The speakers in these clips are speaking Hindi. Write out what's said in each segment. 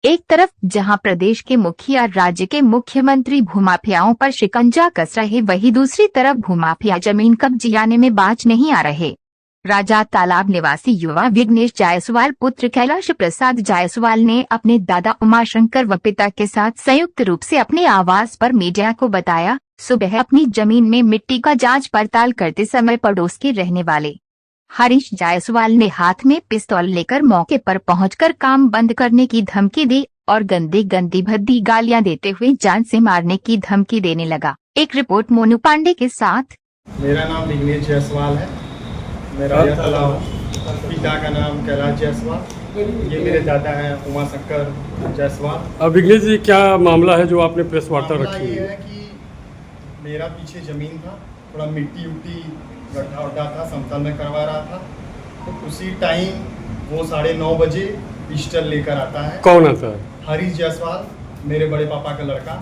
एक तरफ जहां प्रदेश के मुखिया राज्य के मुख्यमंत्री भूमाफियाओं पर शिकंजा कस रहे, वहीं दूसरी तरफ भूमाफिया जमीन कब्जियाने में बाज नहीं आ रहे। राजा तालाब निवासी युवा विघ्नेश जायसवाल पुत्र कैलाश प्रसाद जायसवाल ने अपने दादा उमाशंकर व पिता के साथ संयुक्त रूप से अपने आवास पर मीडिया को बताया, सुबह अपनी जमीन में मिट्टी का जांच पड़ताल करते समय पड़ोस के रहने वाले हरीश जायसवाल ने हाथ में पिस्तौल लेकर मौके पर पहुंचकर काम बंद करने की धमकी दी और गंदी गंदी भद्दी गालियां देते हुए जान से मारने की धमकी देने लगा। एक रिपोर्ट मोनू पांडे के साथ। मेरा नाम विघ्नेश जायसवाल है। मेरा पिता का नाम कैलाश जायसवाल, ये मेरे दादा हैं उमाशंकर जायसवाल। अब विघ्नेश जी, क्या मामला है जो आपने प्रेस वार्ता रखी है? ये है कि मेरा पीछे जमीन था, थोड़ा मिट्टी उट्टी गड्ढा उड्ढा था, समतल में करवा रहा था। तो उसी टाइम वो 9:30 बजे पिस्टल लेकर आता है। कौन आता है? हरीश जायसवाल, मेरे बड़े पापा का लड़का।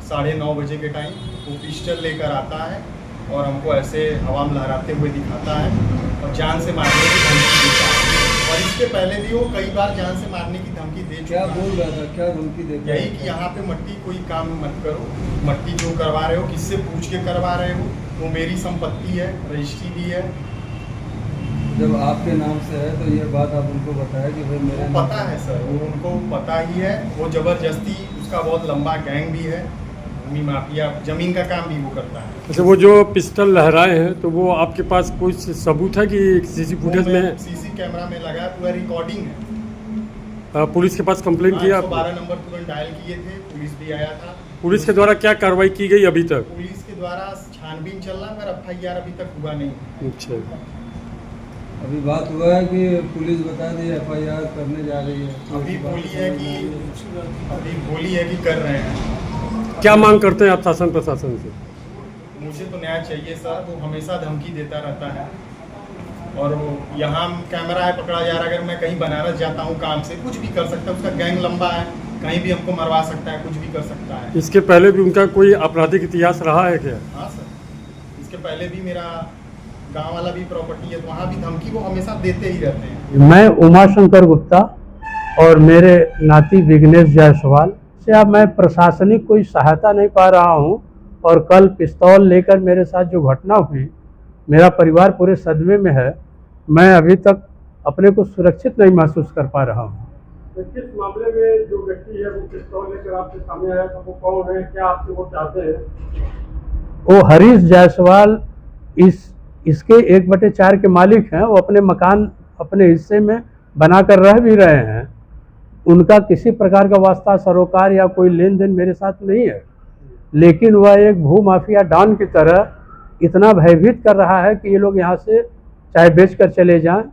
9:30 बजे के टाइम वो पिस्टल लेकर आता है और हमको ऐसे हवा में लहराते हुए दिखाता है और जान से मारने की धमकी देता है। और इसके पहले भी वो कई बार जान से मारने की धमकी दे चुका है। क्या बोल रहा था, क्या धमकी देता? यही कि यहाँ पे मट्टी कोई काम मत करो, मट्टी जो करवा रहे हो किससे पूछ के करवा रहे हो, वो मेरी संपत्ति है, रजिस्ट्री भी है। जब आपके नाम से है तो ये बात आप उनको बताया कि भाई मेरे पता है सर, वो उनको पता ही है। वो जबरदस्ती, उसका बहुत लंबा गैंग भी है, भूमि माफिया, जमीन का काम भी वो करता है। अच्छा, वो जो पिस्टल लहराए हैं तो वो आपके पास कोई सबूत है कि सीसी फुटेज में है? सीसी कैमरा में लगा है, पूरा रिकॉर्डिंग है। पुलिस के पास कंप्लेंट किया? 112 नंबर तुरंत डायल किए थे, पुलिस भी आया था। पुलिस के द्वारा क्या कार्रवाई की गई अभी तक? पुलिस के द्वारा छानबीन चल रहा, मगर FIR अभी तक हुआ नहीं। अच्छा, अभी बात हुआ है कि पुलिस बता दी FIR करने जा रही है। अभी बोली है कि कर रहे हैं। क्या मांग करते हैं आप शासन प्रशासन से? मुझे तो न्याय चाहिए सर। वो हमेशा धमकी देता रहता है और वो यहाँ कैमरा है, पकड़ा जा रहा है। अगर मैं कहीं बनारस जाता हूँ काम से, कुछ भी कर सकता है। उसका गैंग लंबा है, कहीं भी हमको मरवा सकता है, कुछ भी कर सकता है। इसके पहले भी उनका कोई आपराधिक इतिहास रहा है क्या? हाँ सर, इसके पहले भी मेरा गांव वाला भी प्रॉपर्टी है, तो वहाँ भी धमकी वो हमेशा देते ही रहते हैं। मैं उमाशंकर गुप्ता और मेरे नाती विघ्नेश जायसवाल से अब मैं प्रशासनिक कोई सहायता नहीं पा रहा हूं। और कल पिस्तौल लेकर मेरे साथ जो घटना हुई, मेरा परिवार पूरे सदमे में है। मैं अभी तक अपने को सुरक्षित नहीं महसूस कर पा रहा हूं। तो किस मामले में जो व्यक्ति है वो पिस्तौल लेकर आपके सामने आया था, वो कौन है, क्या आपसे वो चाहते हैं? वो हरीश जायसवाल इसके 1/4 के मालिक हैं। वो अपने मकान अपने हिस्से में बनाकर रह भी रहे हैं। उनका किसी प्रकार का वास्ता सरोकार या कोई लेन देन मेरे साथ नहीं है, लेकिन वह एक भू माफिया डॉन की तरह इतना भयभीत कर रहा है कि ये लोग यहाँ से चाहे बेचकर चले जाएं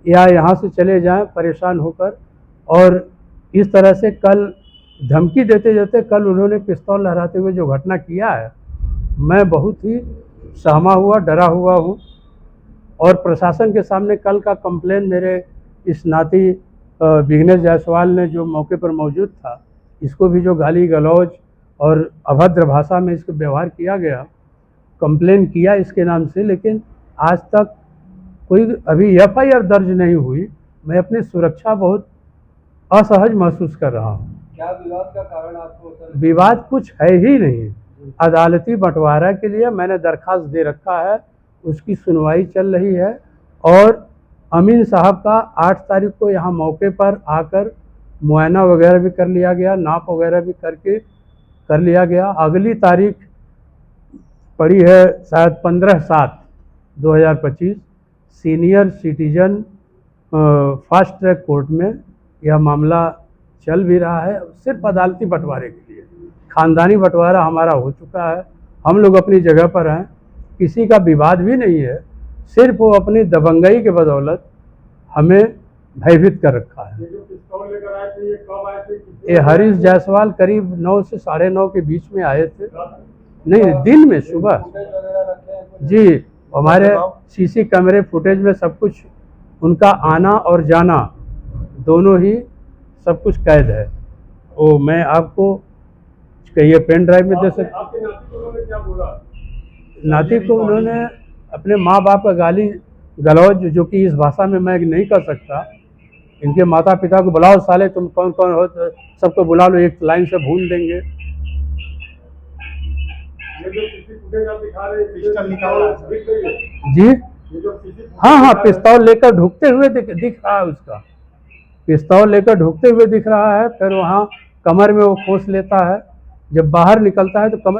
या यहाँ से चले जाएं परेशान होकर। और इस तरह से कल धमकी देते देते कल उन्होंने पिस्तौल लहराते हुए जो घटना किया है, मैं बहुत ही सहमा हुआ, डरा हुआ हूँ। और प्रशासन के सामने कल का कंप्लेन मेरे इस नाती विघ्नेश जायसवाल ने, जो मौके पर मौजूद था, इसको भी जो गाली गलौज और अभद्र भाषा में इसको व्यवहार किया गया, कंप्लेन किया इसके नाम से, लेकिन आज तक कोई अभी FIR दर्ज नहीं हुई। मैं अपनी सुरक्षा बहुत असहज महसूस कर रहा हूँ। क्या विवाद का कारण आपको सर? विवाद कुछ है ही नहीं। अदालती बंटवारा के लिए मैंने दरखास्त दे रखा है, उसकी सुनवाई चल रही है। और अमीन साहब का 8 तारीख को यहाँ मौके पर आकर मुआयना वगैरह भी कर लिया गया, नाप वगैरह भी कर लिया गया। अगली तारीख पड़ी है शायद 15/7/2025 senior citizen fast track court में यह मामला चल भी रहा है, सिर्फ अदालती बंटवारे के लिए। खानदानी बंटवारा हमारा हो चुका है, हम लोग अपनी जगह पर हैं, किसी का विवाद भी नहीं है। सिर्फ वो अपनी दबंगई के बदौलत हमें भयभीत कर रखा है। ये जो पिस्तौल लेकर आए थे, ये कब आए थे? ये हरीश जायसवाल करीब 9 से 9:30 के बीच में आए थे। नहीं, दिन में, सुबह। फुटेज वगैरह रखे हैं कुछ? जी, हमारे CC कैमरे फुटेज में सब कुछ उनका आना और जाना दोनों ही सब कुछ कैद है। वो मैं आपको कहिए पेन ड्राइव में दे सकते। आपके नाती को उन्होंने क्या बोला? नाती को उन्होंने अपने माँ बाप का गाली गलौज, जो कि इस भाषा में मैं नहीं कर सकता, इनके माता पिता को बुलाओ, साले तुम कौन कौन हो, तो सबको बुला लो, एक लाइन से भून देंगे। ये जो सीसी फुटेज आप दिखा रहे हैं, पिस्टल निकाला है, सर। दिख रही है जी ये जो सीसी हाँ हाँ, पिस्तौल लेकर ढुकते हुए दिख रहा है उसका, पिस्तौल लेकर ढुकते हुए दिख रहा है। फिर वहाँ कमर में वो खोस लेता है, जब बाहर निकलता है तो कमर